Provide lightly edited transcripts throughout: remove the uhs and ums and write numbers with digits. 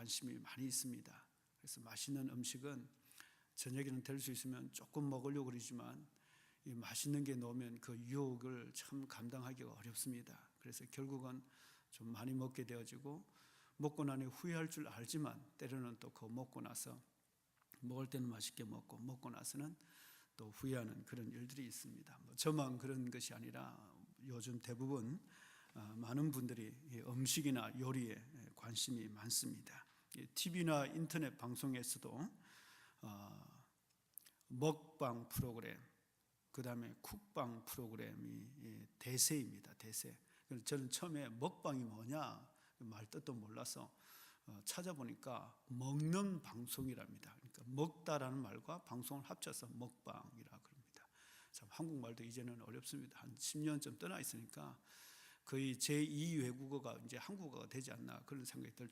관심이 많이 있습니다. 그래서 맛있는 음식은 저녁에는 될 수 있으면 조금 먹으려고 그러지만 이 맛있는 게 나오면 그 유혹을 참 감당하기가 어렵습니다. 그래서 결국은 좀 많이 먹게 되어지고 먹고 나니 후회할 줄 알지만 때로는 또 그거 먹고 나서 먹을 때는 맛있게 먹고 나서는 또 후회하는 그런 일들이 있습니다. 저만 그런 것이 아니라 요즘 대부분 많은 분들이 음식이나 요리에 관심이 많습니다. TV나 인터넷 방송에서도 먹방 프로그램, 그 다음에 쿡방 프로그램이 대세입니다. 대세. 그래서 저는 처음에 먹방이 뭐냐 말 뜻도 몰라서 찾아보니까 먹는 방송이랍니다. 그러니까 먹다라는 말과 방송을 합쳐서 먹방이라 그럽니다. 참 한국말도 이제는 어렵습니다. 한 10년쯤 떠나 있으니까 거의 제2 외국어가 이제 한국어가 되지 않나 그런 생각이 들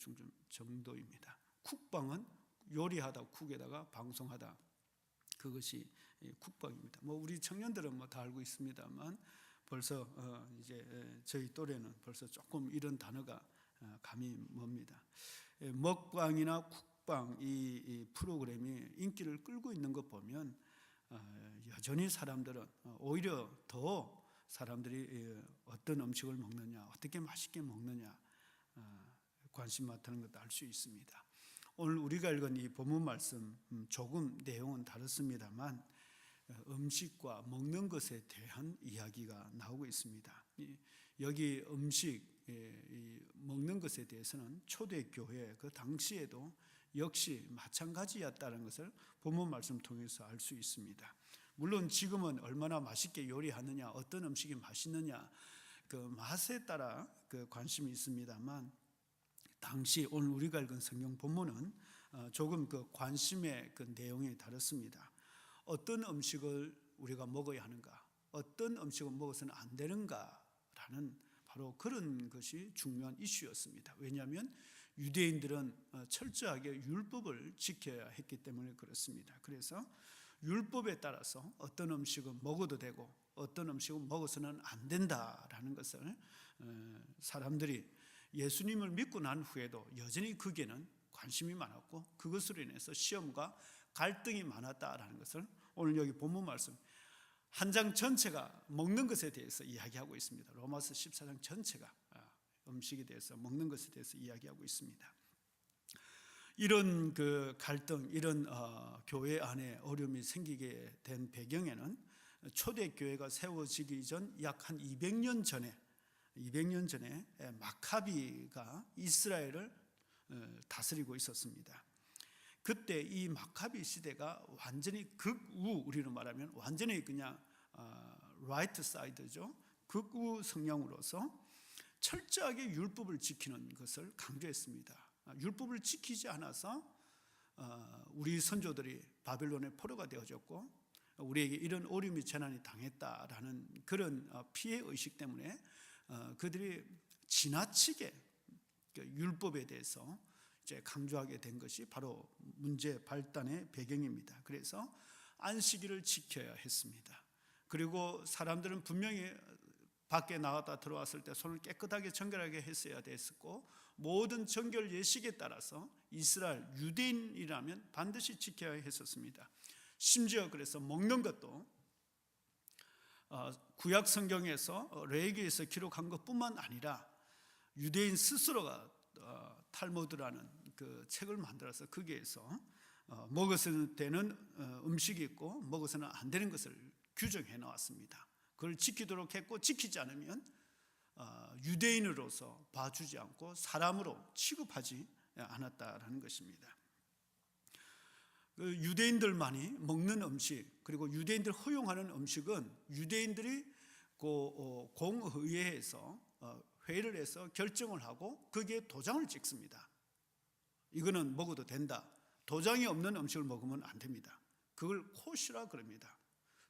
정도입니다. 쿡방은 요리하다 쿡에다가 방송하다, 그것이 쿡방입니다. 우리 청년들은 다 알고 있습니다만 벌써 이제 저희 또래는 벌써 조금 이런 단어가 감이 멉니다. 먹방이나 쿡방 이 프로그램이 인기를 끌고 있는 것 보면 여전히 사람들은 오히려 더 사람들이 어떤 음식을 먹느냐, 어떻게 맛있게 먹느냐 관심 많다는 것도 알 수 있습니다. 오늘 우리가 읽은 이 본문 말씀 조금 내용은 다릅니다만 음식과 먹는 것에 대한 이야기가 나오고 있습니다. 여기 음식, 먹는 것에 대해서는 초대교회 그 당시에도 역시 마찬가지였다는 것을 본문 말씀 통해서 알 수 있습니다. 물론 지금은 얼마나 맛있게 요리하느냐, 어떤 음식이 맛있느냐 그 맛에 따라 그 관심이 있습니다만 당시 오늘 우리가 읽은 성경 본문은 조금 그 관심의 그 내용이 다릅니다. 어떤 음식을 우리가 먹어야 하는가, 어떤 음식을 먹어서는 안 되는가라는 바로 그런 것이 중요한 이슈였습니다. 왜냐하면 유대인들은 철저하게 율법을 지켜야 했기 때문에 그렇습니다. 그래서 율법에 따라서 어떤 음식은 먹어도 되고 어떤 음식은 먹어서는 안 된다라는 것을 사람들이 예수님을 믿고 난 후에도 여전히 거기에는 관심이 많았고 그것으로 인해서 시험과 갈등이 많았다라는 것을 오늘 여기 본문 말씀 한 장 전체가 먹는 것에 대해서 이야기하고 있습니다. 로마서 14장 전체가 음식에 대해서 먹는 것에 대해서 이야기하고 있습니다. 이런 그 갈등, 이런 교회 안에 어려움이 생기게 된 배경에는 초대교회가 세워지기 전 약 한 200년 전에 마카비가 이스라엘을 다스리고 있었습니다. 그때 이 마카비 시대가 완전히 극우, 우리로 말하면 완전히 그냥 라이트 사이드죠. 극우 성향으로서 철저하게 율법을 지키는 것을 강조했습니다. 율법을 지키지 않아서 우리 선조들이 바벨론의 포로가 되어졌고 우리에게 이런 어려움이 재난이 당했다라는 그런 피해 의식 때문에 그들이 지나치게 율법에 대해서 이제 강조하게 된 것이 바로 문제 발단의 배경입니다. 그래서 안식일을 지켜야 했습니다. 그리고 사람들은 분명히 밖에 나갔다 들어왔을 때 손을 깨끗하게 정결하게 했어야 됐었고 모든 정결 예식에 따라서 이스라엘 유대인이라면 반드시 지켜야 했었습니다. 심지어 그래서 먹는 것도 구약 성경에서 레위기에서 기록한 것뿐만 아니라 유대인 스스로가 탈무드라는 그 책을 만들어서 거기에서 먹어서는 되는 음식이 있고 먹어서는 안 되는 것을 규정해 나왔습니다. 그걸 지키도록 했고 지키지 않으면 유대인으로서 봐주지 않고 사람으로 취급하지 않았다라는 것입니다. 유대인들만이 먹는 음식 그리고 유대인들 허용하는 음식은 유대인들이 공의회에서 회의를 해서 결정을 하고 거기에 도장을 찍습니다. 이거는 먹어도 된다. 도장이 없는 음식을 먹으면 안 됩니다. 그걸 코시라 그럽니다.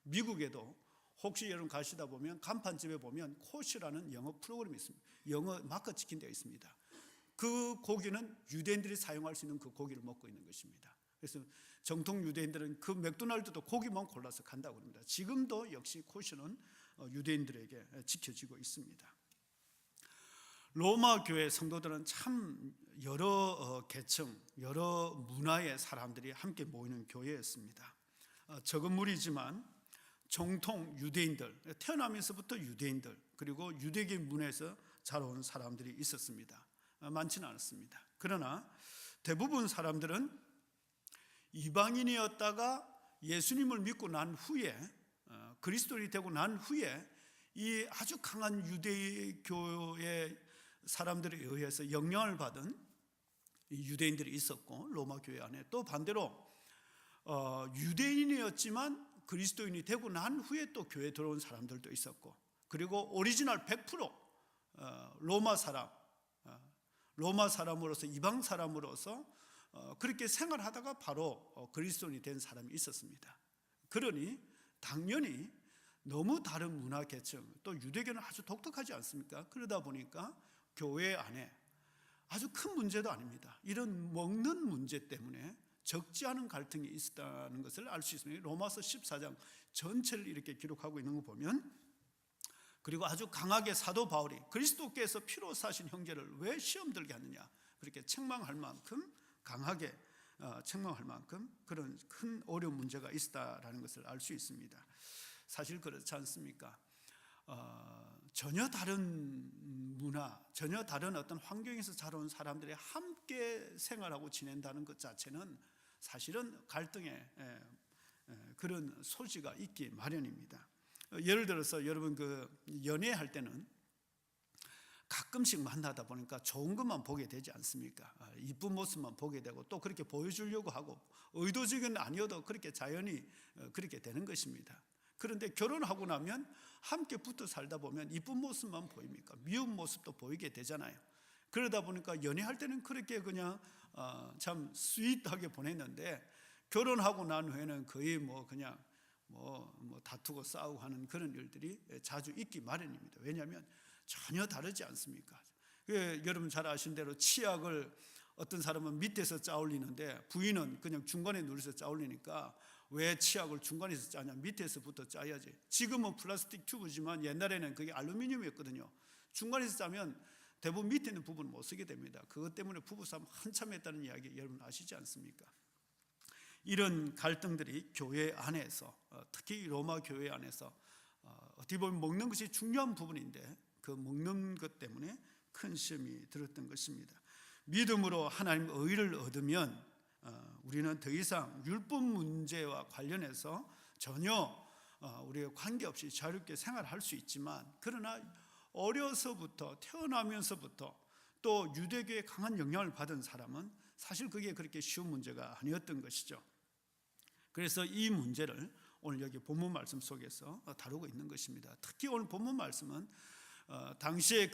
미국에도 혹시 여러분 가시다 보면 간판집에 보면 코시라는 영어 프로그램이 있습니다. 영어 마크 찍힌 데가 있습니다. 그 고기는 유대인들이 사용할 수 있는 그 고기를 먹고 있는 것입니다. 그래서 정통 유대인들은 그 맥도날드도 고기만 골라서 간다고 합니다. 지금도 역시 코시는 유대인들에게 지켜지고 있습니다. 로마 교회 성도들은 참 여러 계층, 여러 문화의 사람들이 함께 모이는 교회였습니다. 적은 무리지만 정통 유대인들, 태어나면서부터 유대인들, 그리고 유대계 문화에서 자라온 사람들이 있었습니다. 많지는 않았습니다. 그러나 대부분 사람들은 이방인이었다가 예수님을 믿고 난 후에, 그리스도인이 되고 난 후에 이 아주 강한 유대교의 사람들에 의해서 영향을 받은 유대인들이 있었고, 로마 교회 안에 또 반대로 유대인이었지만 그리스도인이 되고 난 후에 또 교회에 들어온 사람들도 있었고, 그리고 오리지널 100% 로마 사람으로서, 이방 사람으로서 그렇게 생활하다가 바로 그리스도인이 된 사람이 있었습니다. 그러니 당연히 너무 다른 문화 계층, 또 유대교는 아주 독특하지 않습니까? 그러다 보니까 교회 안에 아주 큰 문제도 아닙니다. 이런 먹는 문제 때문에 적지 않은 갈등이 있었다는 것을 알 수 있습니다. 로마서 14장 전체를 이렇게 기록하고 있는 거 보면, 그리고 아주 강하게 사도 바울이 그리스도께서 피로 사신 형제를 왜 시험 들게 하느냐, 그렇게 책망할 만큼 강하게 책망할 만큼 그런 큰 어려운 문제가 있다라는 것을 알 수 있습니다. 사실 그렇지 않습니까? 전혀 다른 문화, 전혀 다른 어떤 환경에서 자라온 사람들이 함께 생활하고 지낸다는 것 자체는 사실은 갈등의 그런 소지가 있기 마련입니다. 예를 들어서 여러분 연애할 때는 가끔씩 만나다 보니까 좋은 것만 보게 되지 않습니까? 이쁜 모습만 보게 되고, 또 그렇게 보여주려고 하고, 의도적은 아니어도 그렇게 자연히 그렇게 되는 것입니다. 그런데 결혼하고 나면 함께 붙어 살다 보면 이쁜 모습만 보입니까? 미운 모습도 보이게 되잖아요. 그러다 보니까 연애할 때는 그렇게 그냥 참 스윗하게 보냈는데, 결혼하고 난 후에는 거의 그냥 다투고 싸우고 하는 그런 일들이 자주 있기 마련입니다. 왜냐하면 전혀 다르지 않습니까? 여러분 잘 아시는 대로 치약을 어떤 사람은 밑에서 짜올리는데 부인은 그냥 중간에 누르서 짜올리니까, 왜 치약을 중간에서 짜냐, 밑에서부터 짜야지. 지금은 플라스틱 튜브지만 옛날에는 그게 알루미늄이었거든요. 중간에서 짜면 대부분 밑에 있는 부분을 못 쓰게 됩니다. 그것 때문에 부부싸움 한참 했다는 이야기 여러분 아시지 않습니까? 이런 갈등들이 교회 안에서, 특히 로마 교회 안에서 어떻게 보면 먹는 것이 중요한 부분인데, 그 먹는 것 때문에 큰 시험이 들었던 것입니다. 믿음으로 하나님의 의를 얻으면 우리는 더 이상 율법 문제와 관련해서 전혀 우리가 관계없이 자유롭게 생활할 수 있지만, 그러나 어려서부터, 태어나면서부터 또 유대교에 강한 영향을 받은 사람은 사실 그게 그렇게 쉬운 문제가 아니었던 것이죠. 그래서 이 문제를 오늘 여기 본문 말씀 속에서 다루고 있는 것입니다. 특히 오늘 본문 말씀은 당시에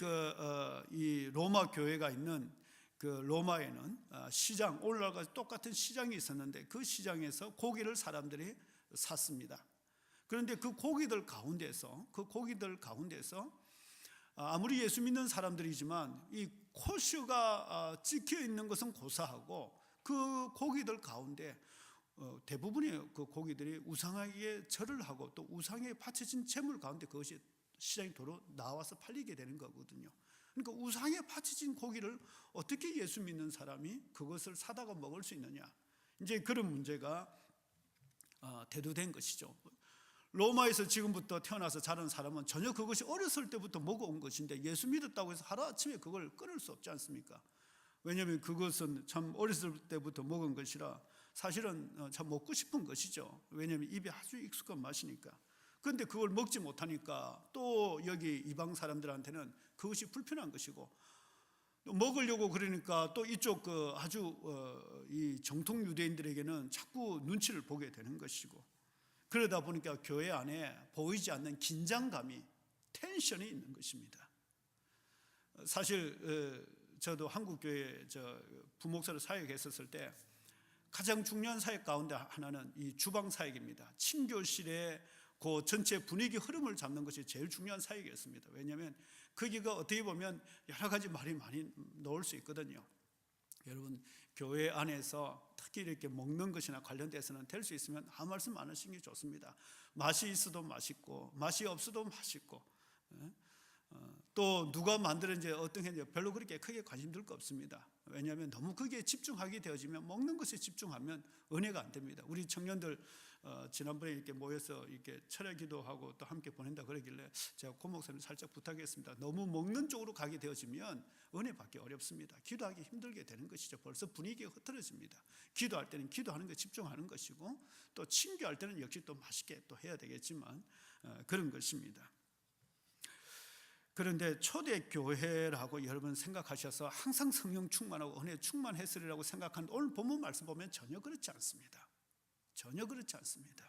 이 로마 교회가 있는 그 로마에는 시장, 오늘날과 똑같은 시장이 있었는데, 그 시장에서 고기를 사람들이 샀습니다. 그런데 그 고기들 가운데서 아무리 예수 믿는 사람들이지만 이 코슈가 찍혀 있는 것은 고사하고, 그 고기들 가운데 대부분의 그 고기들이 우상에게 절을 하고, 또 우상에 바쳐진 재물 가운데 그것이 시장에 도로 나와서 팔리게 되는 거거든요. 그러니까 우상에 바쳐진 고기를 어떻게 예수 믿는 사람이 그것을 사다가 먹을 수 있느냐, 이제 그런 문제가 대두된 것이죠. 로마에서 지금부터 태어나서 자란 사람은 전혀 그것이 어렸을 때부터 먹어온 것인데, 예수 믿었다고 해서 하루아침에 그걸 끊을 수 없지 않습니까? 왜냐하면 그것은 참 어렸을 때부터 먹은 것이라 사실은 참 먹고 싶은 것이죠. 왜냐하면 입에 아주 익숙한 맛이니까. 그런데 그걸 먹지 못하니까 또 여기 이방 사람들한테는 그것이 불편한 것이고, 또 먹으려고 그러니까 또 이쪽 아주 이 정통 유대인들에게는 자꾸 눈치를 보게 되는 것이고, 그러다 보니까 교회 안에 보이지 않는 긴장감이, 텐션이 있는 것입니다. 사실 저도 한국교회 부목사로 사역했었을 때 가장 중요한 사역 가운데 하나는 이 주방 사역입니다. 침교실의 그 전체 분위기 흐름을 잡는 것이 제일 중요한 사역이었습니다. 왜냐하면 거기가 어떻게 보면 여러 가지 말이 많이 나올 수 있거든요. 여러분 교회 안에서 특히 이렇게 먹는 것이나 관련돼서는 될 수 있으면 아무 말씀 안 하시는 게 좋습니다. 맛이 있어도 맛있고 맛이 없어도 맛있고 또 누가 만들었는지 어떤 했는지 별로 그렇게 크게 관심 들 거 없습니다. 왜냐하면 너무 거기에 집중하게 되어지면, 먹는 것에 집중하면 은혜가 안 됩니다. 우리 청년들 지난번에 이렇게 모여서 이렇게 철야 기도하고 또 함께 보낸다 그러길래 제가 고 목사님 살짝 부탁했습니다. 너무 먹는 쪽으로 가게 되어지면 은혜 받기 어렵습니다. 기도하기 힘들게 되는 것이죠. 벌써 분위기가 흐트러집니다. 기도할 때는 기도하는 것에 집중하는 것이고, 또 친교할 때는 역시 또 맛있게 또 해야 되겠지만 그런 것입니다. 그런데 초대교회라고 여러분 생각하셔서 항상 성령 충만하고 은혜 충만했으리라고 생각하는데, 오늘 본문 말씀 보면 전혀 그렇지 않습니다. 전혀 그렇지 않습니다.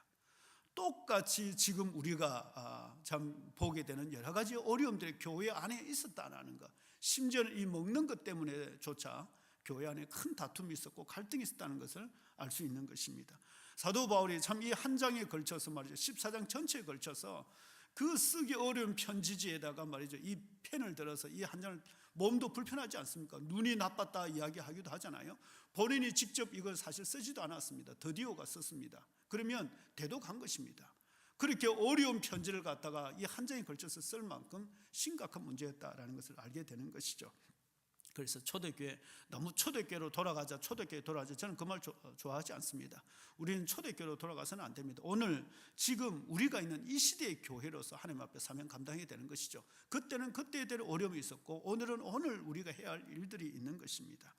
똑같이 지금 우리가 참 보게 되는 여러 가지 어려움들이 교회 안에 있었다는 것, 심지어는 이 먹는 것 때문에조차 교회 안에 큰 다툼이 있었고 갈등이 있었다는 것을 알 수 있는 것입니다. 사도 바울이 참 이 한 장에 걸쳐서 말이죠, 14장 전체에 걸쳐서 그 쓰기 어려운 편지지에다가 말이죠, 이 펜을 들어서 이 한 장을, 몸도 불편하지 않습니까? 눈이 나빴다 이야기하기도 하잖아요. 본인이 직접 이걸 사실 쓰지도 않았습니다. 더디오가 썼습니다. 그러면 대독한 것입니다. 그렇게 어려운 편지를 갖다가 이 한 장에 걸쳐서 쓸 만큼 심각한 문제였다라는 것을 알게 되는 것이죠. 그래서 초대교회, 너무 초대교회로 돌아가자, 초대교회 돌아가자, 저는 그 말 좋아하지 않습니다. 우리는 초대교회로 돌아가서는 안 됩니다. 오늘 지금 우리가 있는 이 시대의 교회로서 하나님 앞에 사명 감당해야 되는 것이죠. 그때는 그때대로 어려움이 있었고, 오늘은 오늘 우리가 해야 할 일들이 있는 것입니다.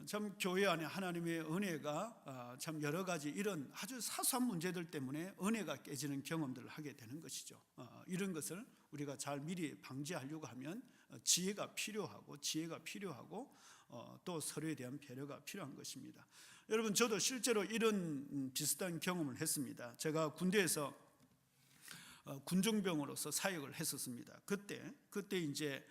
참 교회 안에 하나님의 은혜가 참 여러 가지 이런 아주 사소한 문제들 때문에 은혜가 깨지는 경험들을 하게 되는 것이죠. 이런 것을 우리가 잘 미리 방지하려고 하면 지혜가 필요하고 또 서로에 대한 배려가 필요한 것입니다. 여러분, 저도 실제로 이런 비슷한 경험을 했습니다. 제가 군대에서 군종병으로서 사역을 했었습니다. 그때 이제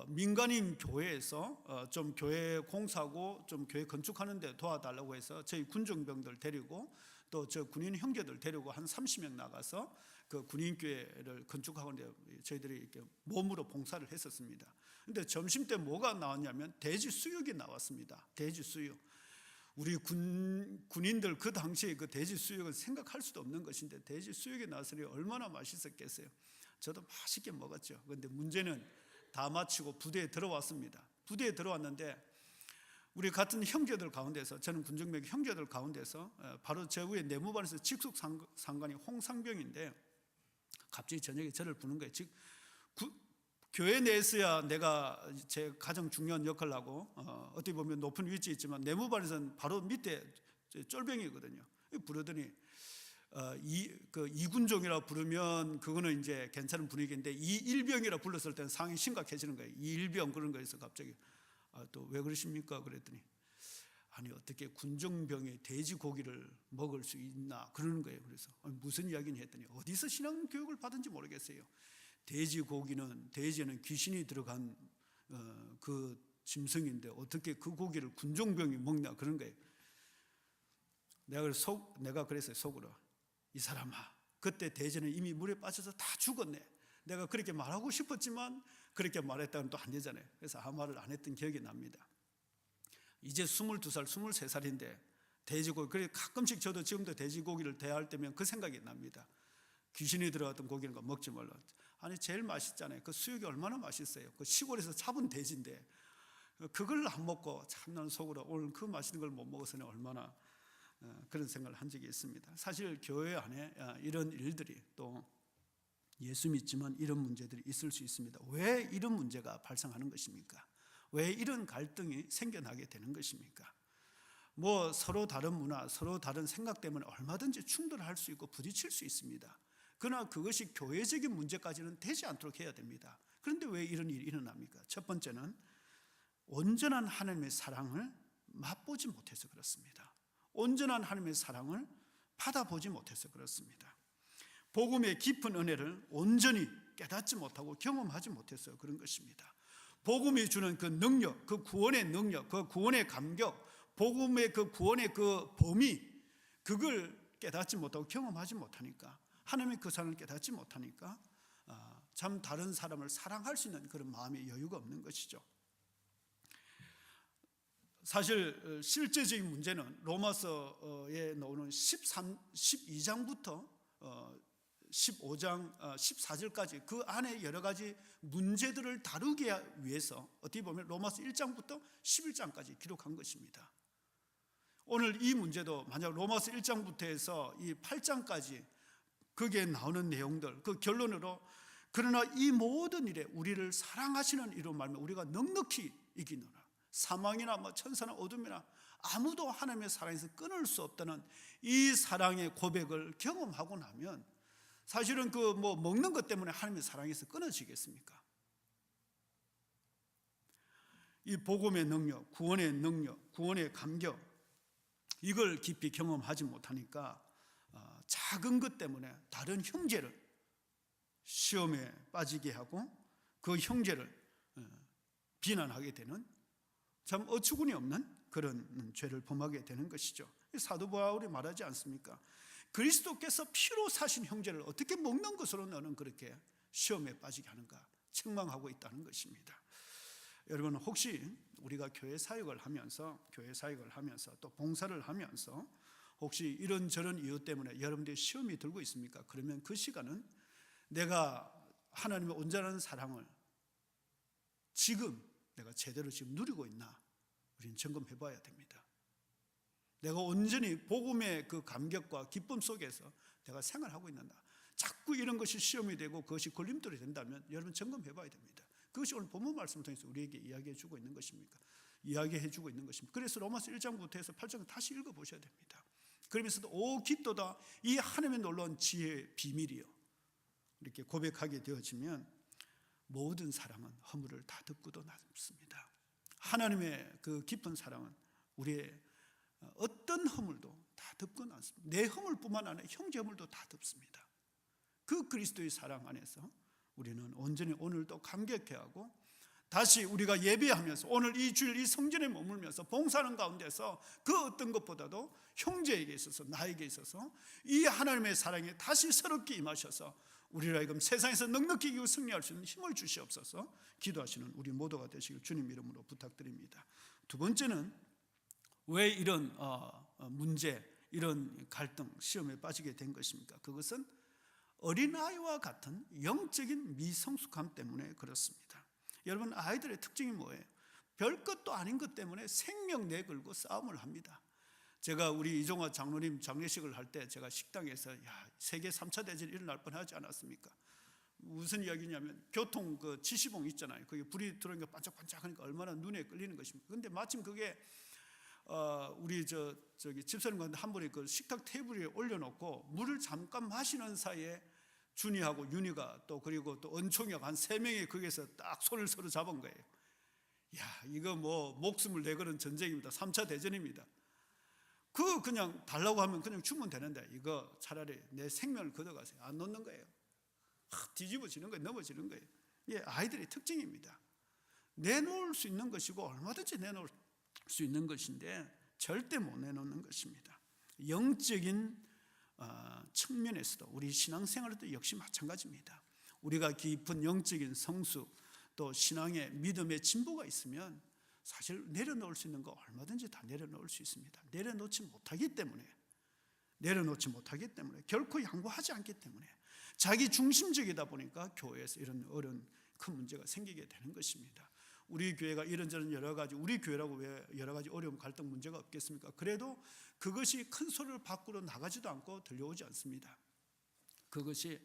민간인 교회에서 좀 교회 공사고 좀 교회 건축하는 데 도와달라고 해서 저희 군종병들 데리고 또 저 군인 형제들 데리고 한 30명 나가서 그 군인교회를 건축하는데 저희들이 이렇게 몸으로 봉사를 했었습니다. 근데 점심 때 뭐가 나왔냐면 돼지 수육이 나왔습니다. 돼지 수육. 우리 군인들 그 당시에 그 돼지 수육은 생각할 수도 없는 것인데 돼지 수육이 나왔으니 얼마나 맛있었겠어요. 저도 맛있게 먹었죠. 그런데 문제는 다 마치고 부대에 들어왔습니다. 부대에 들어왔는데 우리 같은 형제들 가운데서, 저는 군정병 형제들 가운데서 바로 제 위에 내무반에서 직속 상관이 홍상병인데 갑자기 저녁에 저를 부른 거예요. 즉 교회 내에서야 내가 제 가장 중요한 역할을 하고 어떻게 보면 높은 위치에 있지만 내무반에서는 바로 밑에 쫄병이거든요. 부르더니 이군종이라 부르면 그거는 이제 괜찮은 분위기인데 이일병이라 불렀을 때는 상황이 심각해지는 거예요. 이일병 그런 거에서 갑자기 또 왜 그러십니까? 그랬더니 아니 어떻게 군종병이 돼지고기를 먹을 수 있나 그러는 거예요. 그래서 무슨 이야기냐 했더니 어디서 신앙 교육을 받은지 모르겠어요. 돼지는 귀신이 들어간 그 짐승인데 어떻게 그 고기를 군종병이 먹냐 그런 거예요. 내가 그랬어요. 속으로, 이 사람아, 그때 돼지는 이미 물에 빠져서 다 죽었네. 내가 그렇게 말하고 싶었지만 그렇게 말했다면 또 안 되잖아요. 그래서 아무 말을 안 했던 기억이 납니다. 이제 22살, 23살인데 돼지고기, 그래 가끔씩 저도 지금도 돼지고기를 대할 때면 그 생각이 납니다. 귀신이 들어갔던 고기는 거 먹지 말라. 아니 제일 맛있잖아요. 그 수육이 얼마나 맛있어요. 그 시골에서 잡은 돼지인데 그걸 안 먹고 참 나는 속으로 오늘 그 맛있는 걸 못 먹어서는 얼마나 그런 생각을 한 적이 있습니다. 사실 교회 안에 이런 일들이, 또 예수 믿지만 이런 문제들이 있을 수 있습니다. 왜 이런 문제가 발생하는 것입니까? 왜 이런 갈등이 생겨나게 되는 것입니까? 뭐 서로 다른 문화, 서로 다른 생각 때문에 얼마든지 충돌할 수 있고 부딪힐 수 있습니다. 그러나 그것이 교회적인 문제까지는 되지 않도록 해야 됩니다. 그런데 왜 이런 일이 일어납니까? 첫 번째는 온전한 하나님의 사랑을 맛보지 못해서 그렇습니다. 온전한 하나님의 사랑을 받아보지 못해서 그렇습니다. 복음의 깊은 은혜를 온전히 깨닫지 못하고 경험하지 못해서 그런 것입니다. 복음이 주는 그 능력, 그 구원의 능력, 그 구원의 감격, 복음의 그 구원의 그 범위, 그걸 깨닫지 못하고 경험하지 못하니까, 하나님의 그 사랑을 깨닫지 못하니까 참 다른 사람을 사랑할 수 있는 그런 마음의 여유가 없는 것이죠. 사실 실제적인 문제는 로마서에 나오는 12장부터 15장 14절까지 그 안에 여러 가지 문제들을 다루기 위해서 어떻게 보면 로마서 1장부터 11장까지 기록한 것입니다. 오늘 이 문제도 만약 로마서 1장부터 해서 이 8장까지 거기에 나오는 내용들, 그 결론으로 그러나 이 모든 일에 우리를 사랑하시는 이로 말하면 우리가 넉넉히 이기노라. 사망이나 천사나 어둠이나 아무도 하나님의 사랑에서 끊을 수 없다는 이 사랑의 고백을 경험하고 나면 사실은 먹는 것 때문에 하나님의 사랑에서 끊어지겠습니까? 이 복음의 능력, 구원의 능력, 구원의 감격, 이걸 깊이 경험하지 못하니까 작은 것 때문에 다른 형제를 시험에 빠지게 하고 그 형제를 비난하게 되는 참 어처구니 없는 그런 죄를 범하게 되는 것이죠. 사도 바울이 말하지 않습니까? 그리스도께서 피로 사신 형제를 어떻게 먹는 것으로 너는 그렇게 시험에 빠지게 하는가 책망하고 있다는 것입니다. 여러분, 혹시 우리가 교회 사역을 하면서 또 봉사를 하면서 혹시 이런저런 이유 때문에 여러분들이 시험이 들고 있습니까? 그러면 그 시간은 내가 하나님의 온전한 사랑을 지금 내가 제대로 지금 누리고 있나 우리는 점검해 봐야 됩니다. 내가 온전히 복음의 그 감격과 기쁨 속에서 내가 생활하고 있는가. 자꾸 이런 것이 시험이 되고 그것이 걸림돌이 된다면 여러분 점검해 봐야 됩니다. 그것이 오늘 본문 말씀을 통해서 우리에게 이야기해 주고 있는 것입니까? 이야기해 주고 있는 것입니다. 그래서 로마서 1장부터 해서 8장 다시 읽어 보셔야 됩니다. 그러면서도 오 기도다 이 하나님의 놀라운 지혜의 비밀이요 이렇게 고백하게 되어지면 모든 사랑은 허물을 다 덮고도 남습니다. 하나님의 그 깊은 사랑은 우리의 어떤 허물도 다 덮고 남습니다. 내 허물뿐만 아니라 형제 허물도 다 덮습니다. 그 그리스도의 사랑 안에서 우리는 온전히 오늘도 감격해 하고 다시 우리가 예배하면서 오늘 이 주일 이 성전에 머물면서 봉사하는 가운데서 그 어떤 것보다도 형제에게 있어서 나에게 있어서 이 하나님의 사랑에 다시 새롭게 임하셔서 우리를 하여금 세상에서 넉넉히 이기고 승리할 수 있는 힘을 주시옵소서. 기도하시는 우리 모두가 되시길 주님 이름으로 부탁드립니다. 두 번째는 왜 이런 문제, 이런 갈등, 시험에 빠지게 된 것입니까? 그것은 어린아이와 같은 영적인 미성숙함 때문에 그렇습니다. 여러분, 아이들의 특징이 뭐예요? 별것도 아닌 것 때문에 생명 내걸고 싸움을 합니다. 제가 우리 이종화 장로님 장례식을 할 때 제가 식당에서 세계 3차 대전이 일어날 뻔하지 않았습니까? 무슨 이야기냐면 교통 그 지시봉 있잖아요. 거기 불이 들어오니까 반짝반짝하니까 얼마나 눈에 끌리는 것입니까? 근데 마침 그게 우리 저기 집사님 가운데 한 분이 그 식탁 테이블 위에 올려놓고 물을 잠깐 마시는 사이에 준이하고 윤이가 또 그리고 또 은총이하고 한 3명이 거기에서 딱 손을 서로 잡은 거예요. 이거 목숨을 내거는 전쟁입니다. 3차 대전입니다. 그냥 달라고 하면 그냥 주면 되는데 이거 차라리 내 생명을 걷어가세요. 안 놓는 거예요. 뒤집어지는 거예요. 넘어지는 거예요. 이게 아이들의 특징입니다. 내놓을 수 있는 것이고 얼마든지 내놓을 수 있는 것인데 절대 못 내놓는 것입니다. 영적인 측면에서도 우리 신앙생활에도 역시 마찬가지입니다. 우리가 깊은 영적인 성수 또 신앙의 믿음의 진보가 있으면 사실 내려놓을 수 있는 거 얼마든지 다 내려놓을 수 있습니다. 내려놓지 못하기 때문에 결코 양보하지 않기 때문에 자기 중심적이다 보니까 교회에서 이런 어려운 큰 문제가 생기게 되는 것입니다. 우리 교회가 이런저런 여러 가지, 우리 교회라고 왜 여러 가지 어려움, 갈등, 문제가 없겠습니까? 그래도 그것이 큰 소리를 밖으로 나가지도 않고 들려오지 않습니다. 그것이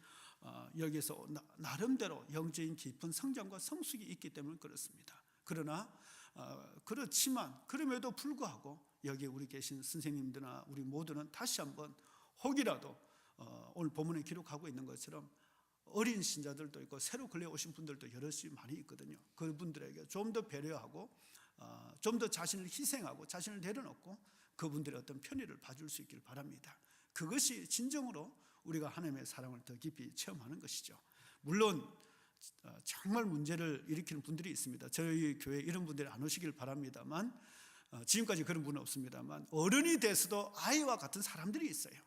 여기서 나름대로 영적인 깊은 성장과 성숙이 있기 때문에 그렇습니다. 그렇지만 그럼에도 불구하고 여기 우리 계신 선생님들이나 우리 모두는 다시 한번 혹이라도 오늘 본문에 기록하고 있는 것처럼 어린 신자들도 있고 새로 걸려 오신 분들도 여럿이 많이 있거든요. 그분들에게 좀 더 배려하고 좀 더 자신을 희생하고 자신을 내려놓고 그분들의 어떤 편의를 봐줄 수 있기를 바랍니다. 그것이 진정으로 우리가 하나님의 사랑을 더 깊이 체험하는 것이죠. 물론 정말 문제를 일으키는 분들이 있습니다. 저희 교회에 이런 분들이 안 오시길 바랍니다만 지금까지 그런 분은 없습니다만 어른이 돼서도 아이와 같은 사람들이 있어요.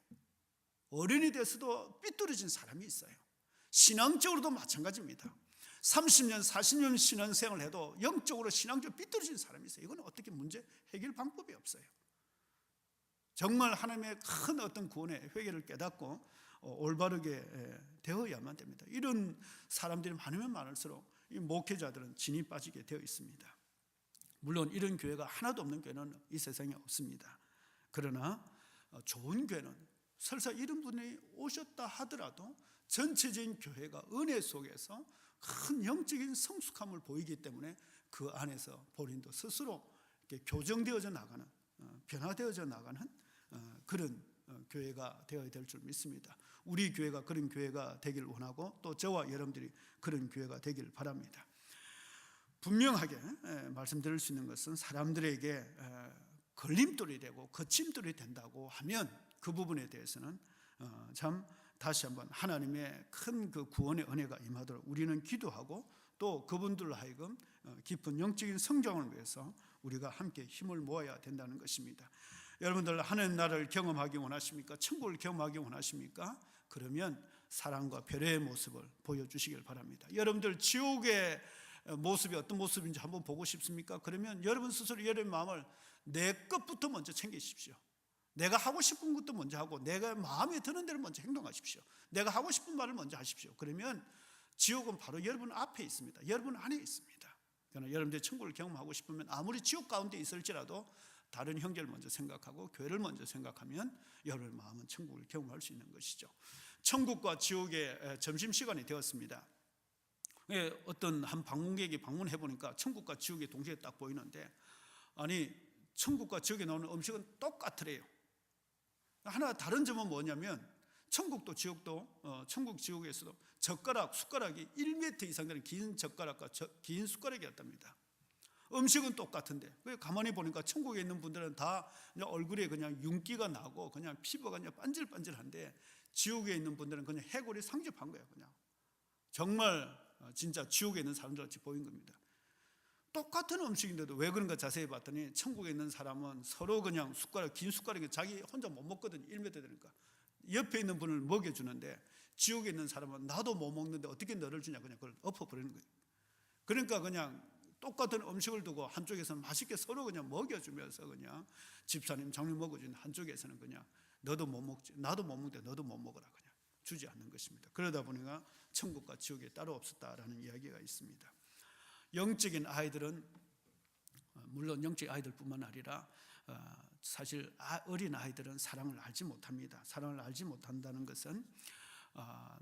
어른이 돼서도 삐뚤어진 사람이 있어요. 신앙적으로도 마찬가지입니다. 30년, 40년 신앙생활을 해도 영적으로 신앙적으로 삐뚤어진 사람이 있어요. 이건 어떻게 문제 해결 방법이 없어요. 정말 하나님의 큰 어떤 구원의 회개를 깨닫고 올바르게 되어야만 됩니다. 이런 사람들이 많으면 많을수록 이 목회자들은 진이 빠지게 되어 있습니다. 물론 이런 교회가 하나도 없는 교회는 이 세상에 없습니다. 그러나 좋은 교회는 설사 이런 분이 오셨다 하더라도 전체적인 교회가 은혜 속에서 큰 영적인 성숙함을 보이기 때문에 그 안에서 본인도 스스로 이렇게 교정되어져 나가는, 변화되어져 나가는 그런 교회가 되어야 될 줄 믿습니다. 우리 교회가 그런 교회가 되길 원하고 또 저와 여러분들이 그런 교회가 되길 바랍니다. 분명하게 말씀드릴 수 있는 것은 사람들에게 걸림돌이 되고 거침돌이 된다고 하면 그 부분에 대해서는 참 다시 한번 하나님의 큰 그 구원의 은혜가 임하도록 우리는 기도하고 또 그분들로 하여금 깊은 영적인 성장을 위해서 우리가 함께 힘을 모아야 된다는 것입니다. 여러분들 하나님 나라를 경험하기 원하십니까? 천국을 경험하기 원하십니까? 그러면 사랑과 배려의 모습을 보여주시길 바랍니다. 여러분들 지옥의 모습이 어떤 모습인지 한번 보고 싶습니까? 그러면 여러분 스스로 여러분의 마음을 내 것부터 먼저 챙기십시오. 내가 하고 싶은 것도 먼저 하고 내가 마음에 드는 대로 먼저 행동하십시오. 내가 하고 싶은 말을 먼저 하십시오. 그러면 지옥은 바로 여러분 앞에 있습니다. 여러분 안에 있습니다. 그러나 여러분들이 천국을 경험하고 싶으면 아무리 지옥 가운데 있을지라도 다른 형제를 먼저 생각하고 교회를 먼저 생각하면 여러분의 마음은 천국을 경험할 수 있는 것이죠. 천국과 지옥의 점심시간이 되었습니다. 어떤 한 방문객이 방문해 보니까 천국과 지옥이 동시에 딱 보이는데 아니 천국과 지옥에 나오는 음식은 똑같으래요. 하나 다른 점은 뭐냐면 천국도 지옥도 천국 지옥에서도 젓가락 숟가락이 1m 이상 되는 긴 젓가락과 긴 숟가락이었답니다. 음식은 똑같은데 가만히 보니까 천국에 있는 분들은 다 그냥 얼굴에 그냥 윤기가 나고 그냥 피부가 그냥 반질반질한데 지옥에 있는 분들은 그냥 해골이 상접한 거예요. 그냥 정말 진짜 지옥에 있는 사람들같이 보인 겁니다. 똑같은 음식인데도 왜 그런가 자세히 봤더니 천국에 있는 사람은 서로 그냥 숟가락 긴 숟가락이 자기 혼자 못 먹거든요. 1m 되니까 옆에 있는 분을 먹여주는데 지옥에 있는 사람은 나도 못 먹는데 어떻게 너를 주냐 그냥 그걸 엎어버리는 거예요. 그러니까 그냥 똑같은 음식을 두고 한쪽에서는 맛있게 서로 그냥 먹여주면서 그냥 집사님 장님 먹어주는 한쪽에서는 그냥 너도 못 먹지 나도 못 먹는데 너도 못 먹어라 그냥 주지 않는 것입니다. 그러다 보니까 천국과 지옥이 따로 없었다라는 이야기가 있습니다. 영적인 아이들은 물론 영적인 아이들뿐만 아니라 사실 어린 아이들은 사랑을 알지 못합니다. 사랑을 알지 못한다는 것은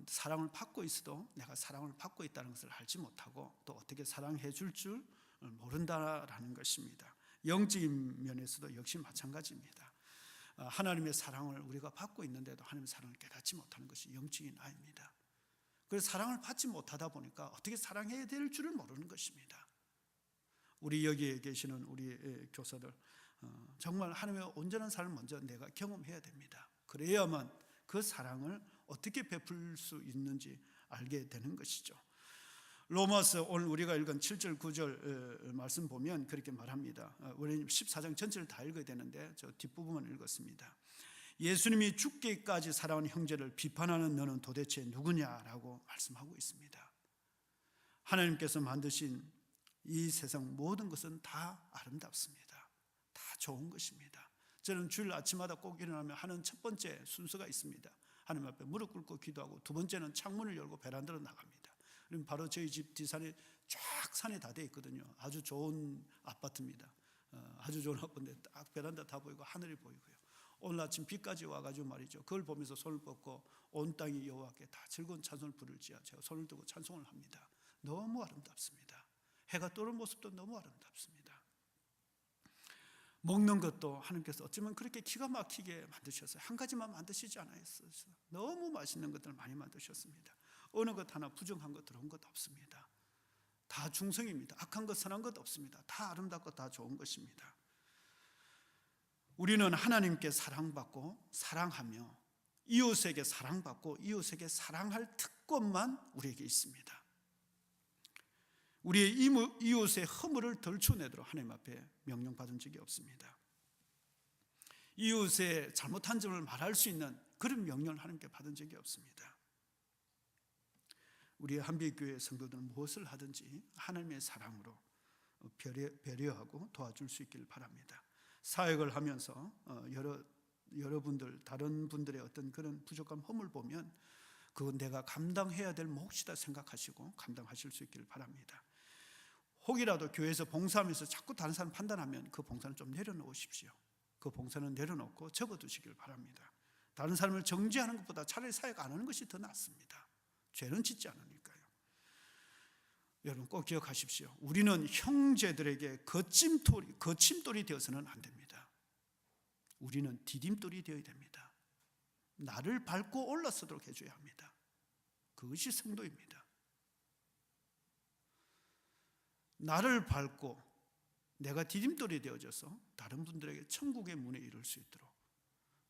사랑을 받고 있어도 내가 사랑을 받고 있다는 것을 알지 못하고 또 어떻게 사랑해 줄 줄 모른다라는 것입니다. 영적인 면에서도 역시 마찬가지입니다. 하나님의 사랑을 우리가 받고 있는데도 하나님의 사랑을 깨닫지 못하는 것이 영적인 아이입니다. 그래서 사랑을 받지 못하다 보니까 어떻게 사랑해야 될 줄을 모르는 것입니다. 우리 여기에 계시는 우리 교사들 정말 하나님의 온전한 삶을 먼저 내가 경험해야 됩니다. 그래야만 그 사랑을 어떻게 베풀 수 있는지 알게 되는 것이죠. 로마서 오늘 우리가 읽은 7절 9절 말씀 보면 그렇게 말합니다. 우리는 14장 전체를 다 읽어야 되는데 저 뒷부분만 읽었습니다. 예수님이 죽기까지 사랑하는 형제를 비판하는 너는 도대체 누구냐라고 말씀하고 있습니다. 하나님께서 만드신 이 세상 모든 것은 다 아름답습니다. 다 좋은 것입니다. 저는 주일 아침마다 꼭 일어나면 하는 첫 번째 순서가 있습니다. 하나님 앞에 무릎 꿇고 기도하고 두 번째는 창문을 열고 베란다로 나갑니다. 그럼 바로 저희 집 뒷산에 쫙 산에 다 돼 있거든요. 아주 좋은 아파트입니다. 아주 좋은 아파트인데 딱 베란다 다 보이고 하늘이 보이고요. 오늘 아침 비까지 와가지고 말이죠. 그걸 보면서 손을 뻗고 온 땅이 여호와께 다 즐거운 찬송을 부를지어다 제가 손을 들고 찬송을 합니다. 너무 아름답습니다. 해가 떠오르는 모습도 너무 아름답습니다. 먹는 것도 하나님께서 어쩌면 그렇게 기가 막히게 만드셨어요. 한 가지만 만드시지 않았어요. 너무 맛있는 것들을 많이 만드셨습니다. 어느 것 하나 부정한 것 들어온 것 없습니다. 다 중성입니다. 악한 것 선한 것 없습니다. 다 아름답고 다 좋은 것입니다. 우리는 하나님께 사랑받고 사랑하며 이웃에게 사랑받고 이웃에게 사랑할 특권만 우리에게 있습니다. 우리의 이웃의 허물을 덜쳐내도록 하나님 앞에 명령받은 적이 없습니다. 이웃의 잘못한 점을 말할 수 있는 그런 명령을 하나님께 받은 적이 없습니다. 우리 한빛교회 성도들은 무엇을 하든지 하나님의 사랑으로 배려하고 도와줄 수 있기를 바랍니다. 사역을 하면서 여러 여러분들 다른 분들의 어떤 그런 부족함, 허물 보면 그건 내가 감당해야 될 몫이다 생각하시고 감당하실 수 있기를 바랍니다. 혹이라도 교회에서 봉사하면서 자꾸 다른 사람 판단하면 그 봉사는 좀 내려놓으십시오. 그 봉사는 내려놓고 접어두시길 바랍니다. 다른 사람을 정죄하는 것보다 차라리 사역 안 하는 것이 더 낫습니다. 죄는 짓지 않으니까요. 여러분 꼭 기억하십시오. 우리는 형제들에게 거침돌이 되어서는 안 됩니다. 우리는 디딤돌이 되어야 됩니다. 나를 밟고 올라서도록 해줘야 합니다. 그것이 성도입니다. 나를 밟고 내가 디딤돌이 되어져서 다른 분들에게 천국의 문에 이룰 수 있도록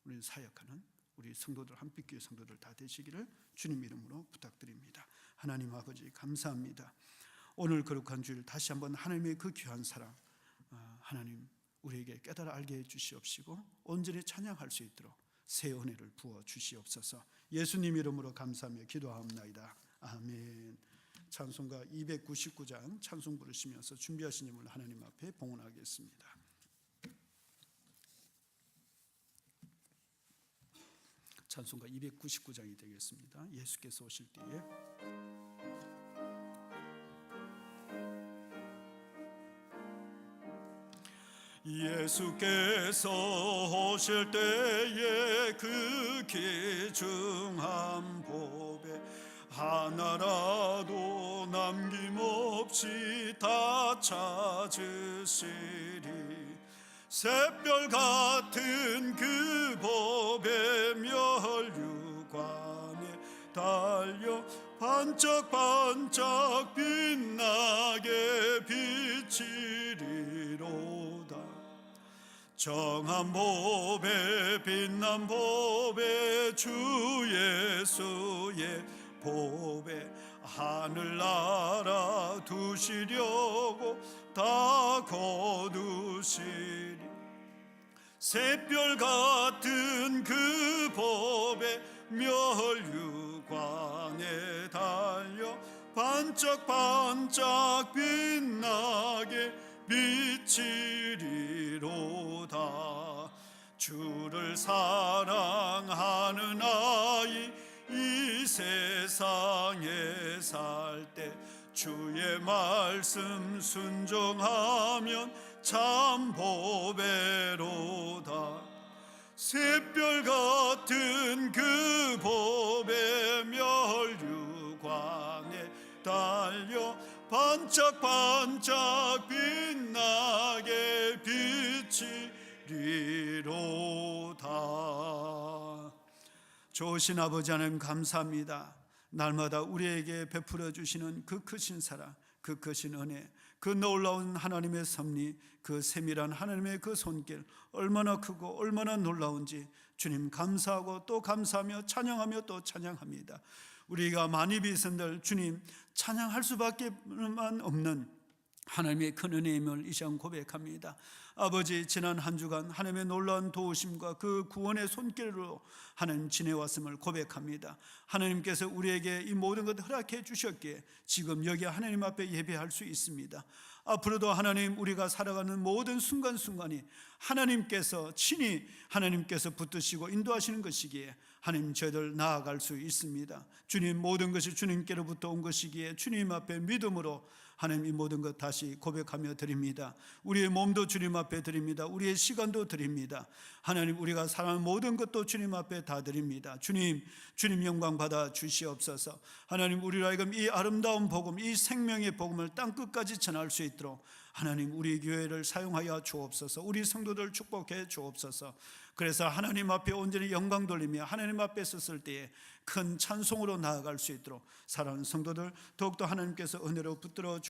우리는 사역하는 우리 성도들, 한빛교회 성도들 다 되시기를 주님 이름으로 부탁드립니다. 하나님 아버지 감사합니다. 오늘 거룩한 주일 다시 한번 하나님의 그 귀한 사랑 하나님 우리에게 깨달아 알게 해주시옵시고 온전히 찬양할 수 있도록 새 은혜를 부어 주시옵소서. 예수님 이름으로 감사하며 기도하옵나이다. 아멘. 찬송가 299장 찬송 부르시면서 준비하신 힘을 하나님 앞에 봉헌하겠습니다. 찬송가 299장이 되겠습니다. 예수께서 오실 때에 예수께서 오실 때에 그 귀중한 보배 하나라도 남김없이 다 찾으시리. 샛별 같은 그 보배 멸류관에 달려 반짝반짝 빛나게 비치리로다. 정한 보배 빛난 보배 주 예수의 보배 하늘나라 두시려고 다 거두시리. 샛별 같은 그 보배 멸류관에 달려 반짝반짝 빛나게 비치리로다. 주를 사랑하는 아이 이 세상에 살 때 주의 말씀 순종하면 참 보배로다. 샛별 같은 그 보배 멸류관에 달려 반짝반짝 빛나게 비치리로다. 좋으신 아버지 하나님 감사합니다. 날마다 우리에게 베풀어 주시는 그 크신 사랑, 그 크신 은혜, 그 놀라운 하나님의 섭리, 그 세밀한 하나님의 그 손길 얼마나 크고 얼마나 놀라운지 주님 감사하고 또 감사하며 찬양하며 또 찬양합니다. 우리가 많이 비선들 주님 찬양할 수밖에 없는 하나님의 큰 은혜임을 이 시간 고백합니다. 아버지 지난 한 주간 하나님의 놀라운 도우심과 그 구원의 손길로 하나님 지내왔음을 고백합니다. 하나님께서 우리에게 이 모든 것을 허락해 주셨기에 지금 여기 하나님 앞에 예배할 수 있습니다. 앞으로도 하나님 우리가 살아가는 모든 순간순간이 하나님께서 친히 하나님께서 붙드시고 인도하시는 것이기에 하나님 저희들 나아갈 수 있습니다. 주님 모든 것이 주님께로부터 온 것이기에 주님 앞에 믿음으로 하나님 이 모든 것 다시 고백하며 드립니다. 우리의 몸도 주님 앞에 드립니다. 우리의 시간도 드립니다. 하나님 우리가 사랑하는 모든 것도 주님 앞에 다 드립니다. 주님 영광 받아 주시옵소서. 하나님 우리로 하여금 이 아름다운 복음, 이 생명의 복음을 땅끝까지 전할 수 있도록 하나님 우리 교회를 사용하여 주옵소서. 우리 성도들 축복해 주옵소서. 그래서 하나님 앞에 온전히 영광 돌리며 하나님 앞에 섰을 때에 큰 찬송으로 나아갈 수 있도록 사랑하는 성도들 더욱더 하나님께서 은혜로 붙들어